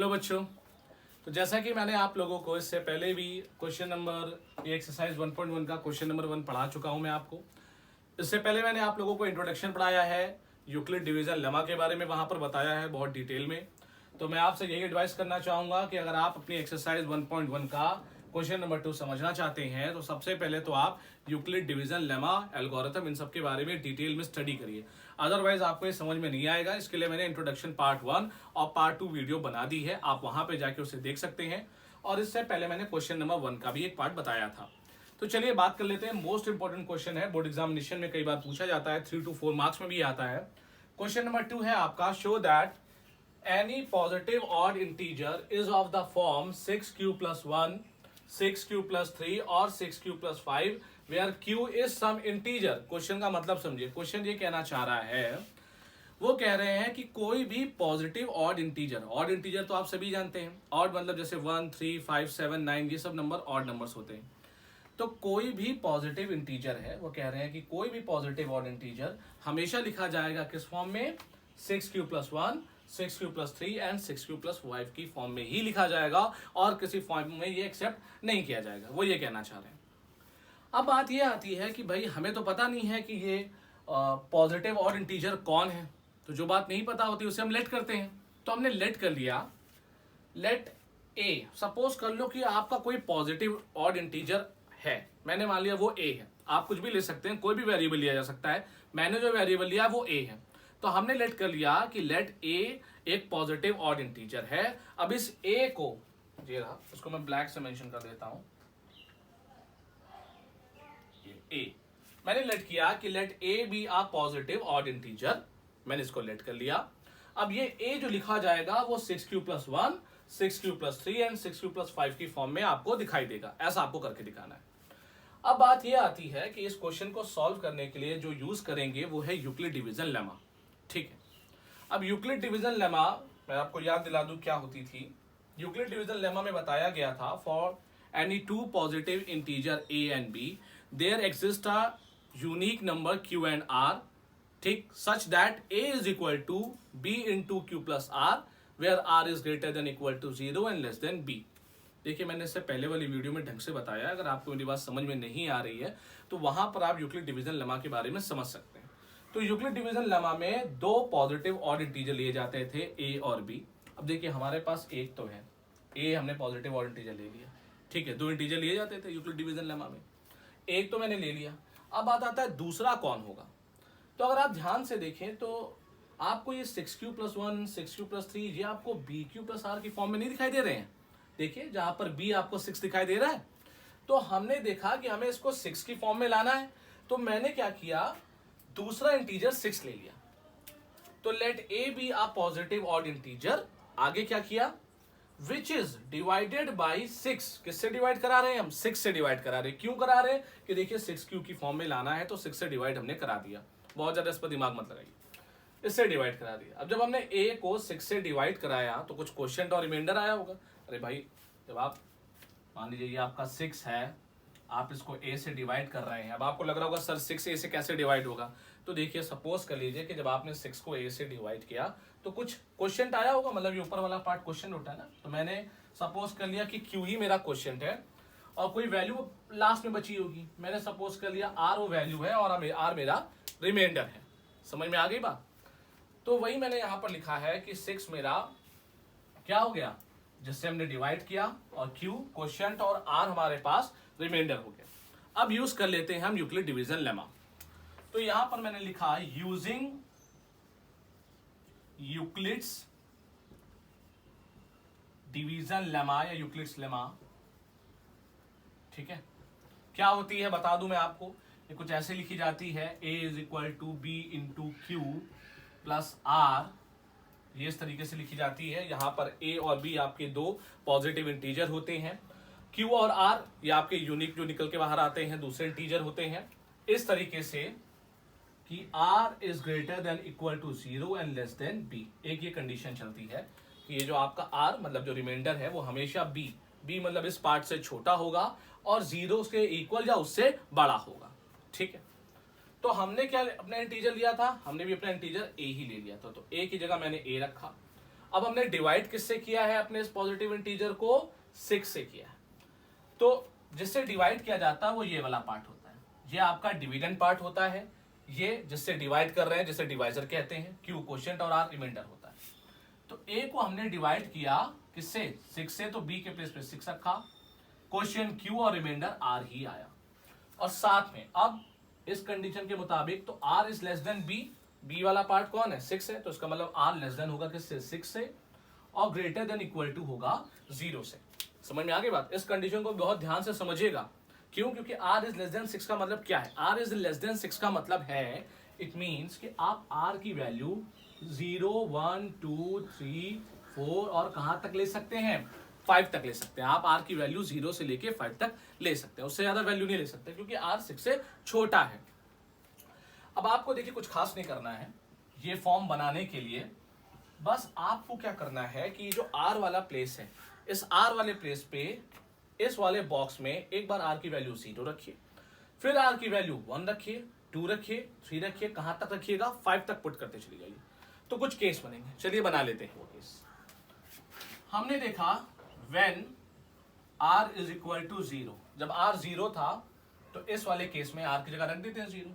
Hello बच्चों। तो जैसा कि मैंने आप लोगों को इससे पहले भी क्वेश्चन नंबर ये एक्सरसाइज 1.1 का क्वेश्चन नंबर 1 पढ़ा चुका हूं मैं आपको। इससे पहले मैंने आप लोगों को इंट्रोडक्शन पढ़ाया है, यूक्लिड डिवीजन लेमा के बारे में वहां पर बताया है बहुत डिटेल में। तो मैं आपसे यही एडवाइस करना चाहूंगा कि अगर आप अपनी एक्सरसाइज 1.1 का क्वेश्चन नंबर 2 समझना चाहते हैं तो सबसे पहले तो आप यूक्लिड डिवीजन लेमा एल्गोरिथम इन सब के बारे में डिटेल में स्टडी करिए, अदरवाइज आपको ये समझ में नहीं आएगा। इसके लिए मैंने इंट्रोडक्शन पार्ट 1 और पार्ट 2 वीडियो बना दी है, आप वहां पे जाके उसे देख सकते हैं। और इससे पहले मैंने क्वेश्चन नंबर 1 का भी एक पार्ट बताया था। तो चलिए बात कर लेते हैं। मोस्ट इंपॉर्टेंट क्वेश्चन है, बोर्ड एग्जामिनेशन में कई बार पूछा जाता है, 3 to 4 मार्क्स में भी आता है। क्वेश्चन नंबर 2 है आपका, show that any positive odd integer is of the form 6q plus 1, 6q plus 3 और 6q plus 5 where q is some integer। Question का मतलब समझिए, क्वेश्चन ये कहना चाह रहा है, वो कह रहे हैं कि कोई भी positive odd integer, odd integer तो आप सभी जानते हैं, ऑड मतलब जैसे 1, 3, 5, 7, 9 ये सब नंबर ऑड नंबर्स होते हैं। तो कोई भी पॉजिटिव इंटीजर है, वो कह रहे हैं कि कोई भी पॉजिटिव ऑड इंटीजर हमेशा लिखा जाएगा किस फॉर्म में, 6q plus 1, 6q plus 3 and 6q plus 5 की फॉर्म में ही लिखा जाएगा और किसी फॉर्म में ये एक्सेप्ट नहीं किया जाएगा, वो ये कहना चाह रहे हैं। अब बात ये आती है कि भाई हमें तो पता नहीं है कि ये पॉजिटिव ऑड इंटीजर कौन है, तो जो बात नहीं पता होती उसे हम लेट करते हैं। तो हमने लेट कर लिया, लेट ए। सपोज कर लो कि आपका कोई पॉजिटिव ऑड इंटीजर है, मैंने मान लिया वो ए है। आप कुछ भी ले सकते हैं, कोई भी वेरिएबल लिया जा सकता है, मैंने जो वेरिएबल लिया वो ए है। तो हमने लेट कर लिया कि लेट ए एक पॉजिटिव ऑड इंटीजर है। अब इस ए को, ये रहा, उसको मैं ब्लैक से मेंशन कर देता हूं, ये ए मैंने लेट किया कि let a be a positive odd integer, मैंने इसको लेट कर लिया। अब ये ए जो लिखा जाएगा वो 6q plus 1, 6q plus 3 and 6q plus 5 की फॉर्म में आपको दिखाई देगा। ऐसा आपको करके दिखाना है। अब बात ये आती है कि इस क्वेश्चन को सॉल्व करने के लिए जो यूज करेंगे वो है यूक्लिड डिवीजन लेमा। ठीक है, अब यूक्लिड डिवीजन लेमा मैं आपको याद दिला दूं क्या होती थी। यूक्लिड डिवीजन लेमा में बताया गया था, for any two positive integer A and B there exist a unique number Q and R, ठीक, such that A is equal to B into Q plus R where R is greater than equal to 0 and less than B. देखिए मैंने इससे पहले वाली video में ढंग से बताया, अगर आपको मेरी बात समझ में नहीं आ रही है तो वहां पर आप यूक्लिड डिवीजन लेमा के बारे में समझ सकते हैं। तो यूक्लिड डिवीजन लेमा में दो पॉजिटिव ऑड इंटीजर लिए जाते थे, ए और बी। अब देखिए हमारे पास एक तो है ए, हमने पॉजिटिव ऑड इंटीजर ले लिया, ठीक है, दो इंटीजर लिए जाते थे यूक्लिड डिवीजन लेमा में, एक तो मैंने ले लिया। अब बात आता है दूसरा कौन होगा। तो अगर आप ध्यान से देखें तो आपको ये 6q plus 1, 6q plus 3 ये आपको bq plus r की फॉर्म में नहीं दिखाई दे रहे हैं। देखिए जहां पर b आपको 6 दिखाई दे रहा है, तो हमने देखा कि हमें इसको 6 की फॉर्म में लाना है। तो मैंने क्या किया, दूसरा इंटीजर 6 ले लिया। तो let a be a positive odd integer, आगे क्या किया, विच इज डिवाइडेड बाई 6। किससे डिवाइड करा रहे हैं हम, 6 से डिवाइड करा रहे हैं। क्यों करा रहे हैं कि देखिए 6q की फॉर्म में लाना है तो 6 से डिवाइड हमने करा दिया, बहुत ज्यादा इस पर दिमाग मत लगाइए, इससे डिवाइड करा दिया। अब जब हमने a को 6 से डिवाइड कराया तो कुछ क्वोशिएंट और रिमाइंडर आया होगा। अरे भाई जब आप मान लीजिए ये आपका 6 है, आप इसको a से डिवाइड कर रहे हैं, अब आपको लग रहा होगा सर 6 a से कैसे डिवाइड होगा। तो देखिए सपोज कर लीजिए कि जब आपने 6 को a से डिवाइड किया तो कुछ क्वोशिएंट आया होगा, मतलब ये ऊपर वाला पार्ट क्वोशिएंट होता है ना। तो मैंने सपोज कर लिया कि q ही मेरा क्वोशिएंट है और कोई वैल्यू लास्ट में बची होगी, मैंने सपोज कर लिया r वो वैल्यू है और r मेरा रिमाइंडर है। समझ में आ गई बात। तो वही मैंने यहां पर लिखा है कि 6 मेरा क्या हो गया, जिससे हमने डिवाइड किया, और q क्वोशिएंट और r हमारे पास रिमाइंडर हो गया। अब यूज कर लेते हैं हम यूक्लिड डिवीजन लेमा। तो यहां पर मैंने लिखा यूजिंग यूक्लिड्स डिवीजन लेमा या यूक्लिड्स लेमा। ठीक है, क्या होती है बता दूं मैं आपको, ये कुछ ऐसे लिखी जाती है, a is equal to B into Q plus r, ये इस तरीके से लिखी जाती है। यहां पर a और b आपके दो पॉजिटिव इंटीजर होते हैं, q और r ये आपके यूनिक जो निकल के बाहर आते हैं दूसरे इंटीजर होते हैं। इस तरीके से कि r is greater than equal to 0 and less than b, एक ये कंडीशन चलती है कि ये जो आपका r मतलब जो रिमाइंडर है वो हमेशा b मतलब इस पार्ट से छोटा होगा और 0 के इक्वल या उससे बड़ा होगा। ठीक है, तो हमने क्या अपना इंटीजर लिया था, हमने भी अपना इंटीजर a ही ले लिया था। तो a की जगह मैंने a रखा। अब हमने डिवाइड किससे किया है अपने इस पॉजिटिव इंटीजर को, 6 से किया है। तो जिससे डिवाइड किया जाता है वो ये वाला पार्ट होता है, ये आपका डिविडेंड पार्ट होता है, ये जिससे डिवाइड कर रहे हैं जिसे डिवाइजर कहते हैं, क्यू क्वोशिएंट और आर रिमाइंडर होता है। तो ए को हमने डिवाइड किया किससे, 6 से, तो बी के प्लेस पे 6 रखा, क्वोशिएंट क्यू और रिमाइंडर आर ही आया। और साथ में अब इस कंडीशन के मुताबिक तो r is less than b, b वाला पार्ट कौन है, 6 है, तो इसका मतलब आर लेस देन होगा किससे, 6 से, और ग्रेटर देन इक्वल टू होगा 0 से। समझ में आ गई बात? इस कंडीशन को बहुत ध्यान से समझिएगा। क्यों? क्योंकि r इज लेस देन 6 का मतलब क्या है, r इज लेस देन 6 का मतलब है, इट मींस कि आप r की वैल्यू 0, 1, 2, 3, 4 और कहां तक ले सकते हैं, 5 तक ले सकते हैं। आप r की वैल्यू 0 से लेके 5 तक ले सकते हैं, उससे ज्यादा वैल्यू नहीं ले सकते क्योंकि r 6 से छोटा है। अब आपको देखिए कुछ खास नहीं करना है ये फॉर्म बनाने के लिए, बस आपको क्या करना है कि जो r वाला प्लेस है, इस r वाले प्लेस पे इस वाले बॉक्स में एक बार r की वैल्यू 0 रखिए, फिर r की वैल्यू 1 रखिए, 2 रखिए, 3 रखिए, कहां तक रखिएगा, 5 तक पुट करते चले जाइए। तो कुछ केस बनेंगे, चलिए बना लेते हैं वो केस। हमने देखा when r is equal to 0, जब r 0 था तो इस वाले केस में r की जगह रख देते हैं 0,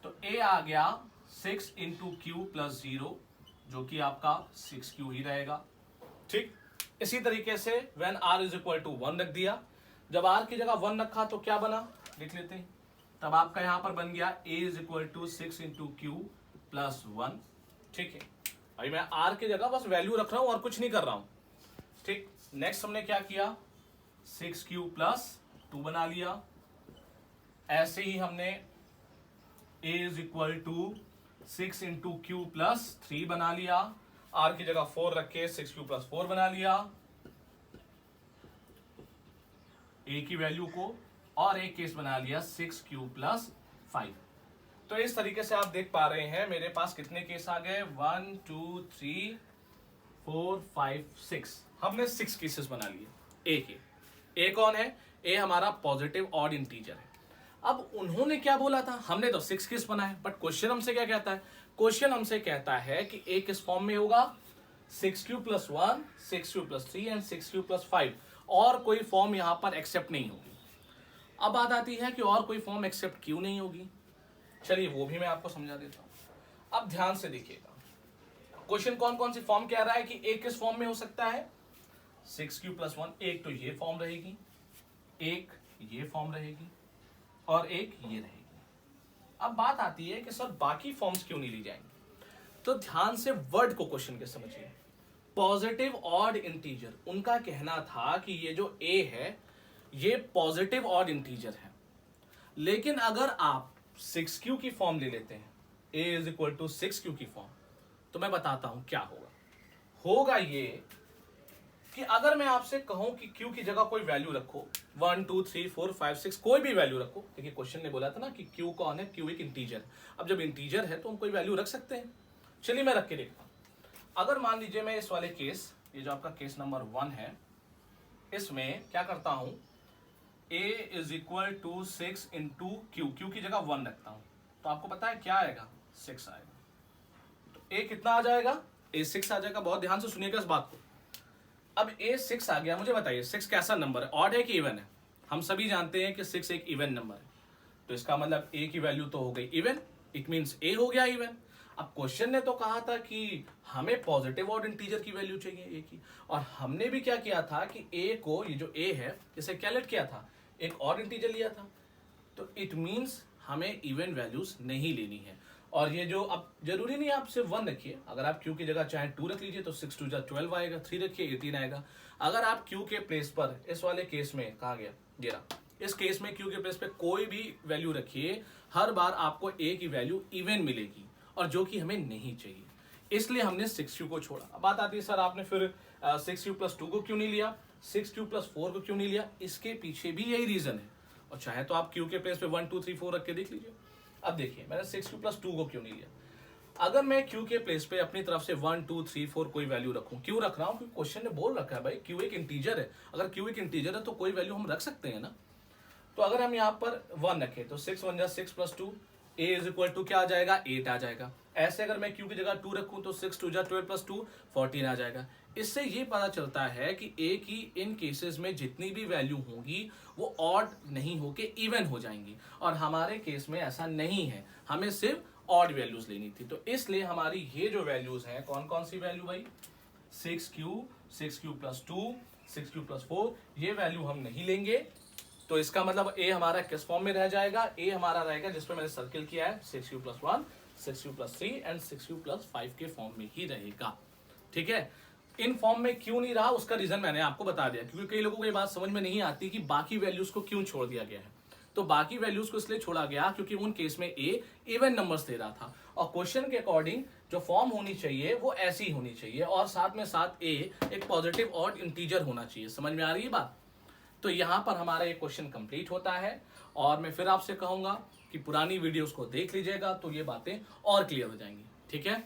तो a आ गया 6 इंटू क्यू प्लस 0 जो कि आपका 6q ही रहेगा। ठीक, इसी तरीके से when r is equal to 1 रख दिया, जब r की जगह 1 रखा तो क्या बना, लिख लेते हैं, तब आपका यहां पर बन गया a is equal to 6 into Q plus 1। ठीक है, अभी मैं r की जगह बस वैल्यू रख रहा हूं और कुछ नहीं कर रहा हूं। ठीक, नेक्स्ट हमने क्या किया, 6q प्लस 2 बना लिया। ऐसे ही हमने a is equal to 6 into Q plus 3 बना लिया, r की जगह 4 रख के 6q प्लस 4 बना लिया a की वैल्यू को, और एक केस बना लिया 6q प्लस 5। तो इस तरीके से आप देख पा रहे हैं मेरे पास कितने केस आ गए, 1, 2, 3, 4, 5, 6। हमने 6 केसेस बना लिए a के। a कौन है, a हमारा पॉजिटिव ऑड इंटीजर है। अब उन्होंने क्या बोला था, हमने तो 6 केस बनाए, बट क्वेश्चन हमसे क्या कहता है, क्वेश्चन हमसे कहता है कि a किस फॉर्म में होगा, 6q plus 1, 6q plus 3 and 6q plus 5, और कोई फॉर्म यहां पर एक्सेप्ट नहीं होगी। अब बात आती है कि और कोई फॉर्म एक्सेप्ट क्यों नहीं होगी, चलिए वो भी मैं आपको समझा देता हूं। अब ध्यान से देखिएगा, क्वेश्चन कौन कौन सी फॉर्म कह रहा है कि a किस फॉर्म में हो सकता है, 6q प्लस 1, एक तो ये फॉर्म रहेगी, एक ये फॉर्म रहेगी, और एक ये रहेगी। अब बात आती है कि सर बाकी फॉर्म्स क्यों नहीं ली जाएंगी, तो ध्यान से वर्ड को क्वेश्चन के समझिए। पॉजिटिव ऑड इंटीजर, उनका कहना था कि ये जो a है ये पॉजिटिव ऑड इंटीजर है, लेकिन अगर आप 6q की फॉर्म ले लेते हैं, a is equal to 6q की फॉर्म, तो मैं बताता हूं क्या होगा ये कि अगर मैं आपसे कहूं कि q की जगह कोई वैल्यू रखो, 1, 2, 3, 4, 5, 6 कोई भी वैल्यू रखो। देखिए क्वेश्चन ने बोला था ना कि q कौन है, q एक इंटीजर। अब जब इंटीजर है तो हम कोई वैल्यू रख सकते हैं। चलिए मैं रख के देखता हूं। अगर मान लीजिए मैं इस वाले केस, ये जो आपका केस नंबर 1 है, इसमें क्या करता हूं, a is equal to 6 into q की जगह 1 रखता हूं, तो आपको पता है क्या आएगा, 6 आएगा। तो a कितना आ जाएगा, a 6 आ जाएगा। बहुत ध्यान से सुनिएगा इस बात को। अब a 6 आ गया, मुझे बताइए 6 कैसा नंबर है, ऑड है कि इवन है? हम सभी जानते हैं कि 6 एक इवन नंबर है, तो इसका मतलब a की वैल्यू तो हो गई इवन, इट मींस a हो गया इवन। अब क्वेश्चन ने तो कहा था कि हमें पॉजिटिव ऑड इंटीजर की वैल्यू चाहिए a की, और हमने भी क्या किया था कि a को, ये जो a है इसे क्या लेट किया था, एक ऑड इंटीजर लिया था, तो इट मींस हमें इवन वैल्यूज नहीं लेनी है। और ये जो, अब जरूरी नहीं आप सिर्फ 1 रखिए, अगर आप q की जगह चाहे 2 रख लीजिए तो 6 2 जा 12 आएगा, 3 रखिए 18 आएगा। अगर आप q के प्लेस पर, इस वाले केस में कहा गया ये रहा, इस केस में q के प्लेस पे कोई भी वैल्यू रखिए, हर बार आपको a की वैल्यू इवन मिलेगी, और जो कि हमें नहीं चाहिए, इसलिए हमने 6q को छोड़ा। अब बात आती है सर आपने फिर 6q प्लस 2 को क्यों नहीं लिया, 6q प्लस 4 को क्यों नहीं लिया? इसके पीछे भी यही रीजन है, और चाहे तो आप q के प्लेस पे 1 2 3 4 रख के देख लीजिए। अब देखिए मैंने 6q प्लस 2 को क्यों नहीं लिया, अगर मैं q के प्लेस पे अपनी तरफ से 1 2 3 4 कोई वैल्यू रखूं, क्यों रख रहा हूं, क्योंकि क्वेश्चन ने बोल रखा है भाई q एक इंटीजर है, अगर q एक इंटीजर है तो कोई वैल्यू हम रख सकते हैं ना। तो अगर हम यहाँ पर 1 रखें तो 6 1 जा 6 plus 2, a is equal to क्या आ जाएगा 8 आ जाएगा। ऐसे अगर मैं q की जगह 2 रखूं तो 6 2 जा 12 प्लस 2 14 आ जाएगा। इससे ये पता चलता है कि a की इन केसेस में जितनी भी वैल्यू होंगी वो ऑड नहीं होके इवन हो जाएंगी, और हमारे केस में ऐसा नहीं है, हमें सिर्फ ऑड वैल्यूज लेनी थी। तो इसलिए हमारी ये जो वैल्यूज हैं, कौन कौन सी वैल्यू भाई, 6q प्लस 2 6q प्लस 4, ये वैल्यू हम नहीं लेंगे। तो इसका मतलब a हमारा किस फॉर्म में रह जाएगा, a हमारा रहेगा जिसपे मैंने सर्किल किया है 6q plus 1 6q plus 3 and 6q plus 5 के फॉर्म में ही रहेगा। ठीक है, इन फॉर्म में क्यों नहीं रहा उसका रीजन मैंने आपको बता दिया, क्योंकि कई लोगों को ये बात समझ में नहीं आती कि बाकी वैल्यूज को क्यों छोड़ दिया गया है। तो बाकी वैल्यूज को इसलिए छोड़ा गया क्योंकि उन केस में a इवन नंबर्स दे रहा था, और क्वेश्चन के अकॉर्डिंग जो फॉर्म होनी चाहिए वो ऐसी होनी चाहिए, और साथ में साथ a एक पॉजिटिव ऑड इंटीजर होना चाहिए। समझ में आ रही है बात? तो यहां पर हमारा ये क्वेश्चन कंप्लीट होता है, और मैं फिर आपसे कहूंगा कि पुरानी वीडियोस को देख लीजिएगा तो ये बातें और क्लियर हो जाएंगी। ठीक है।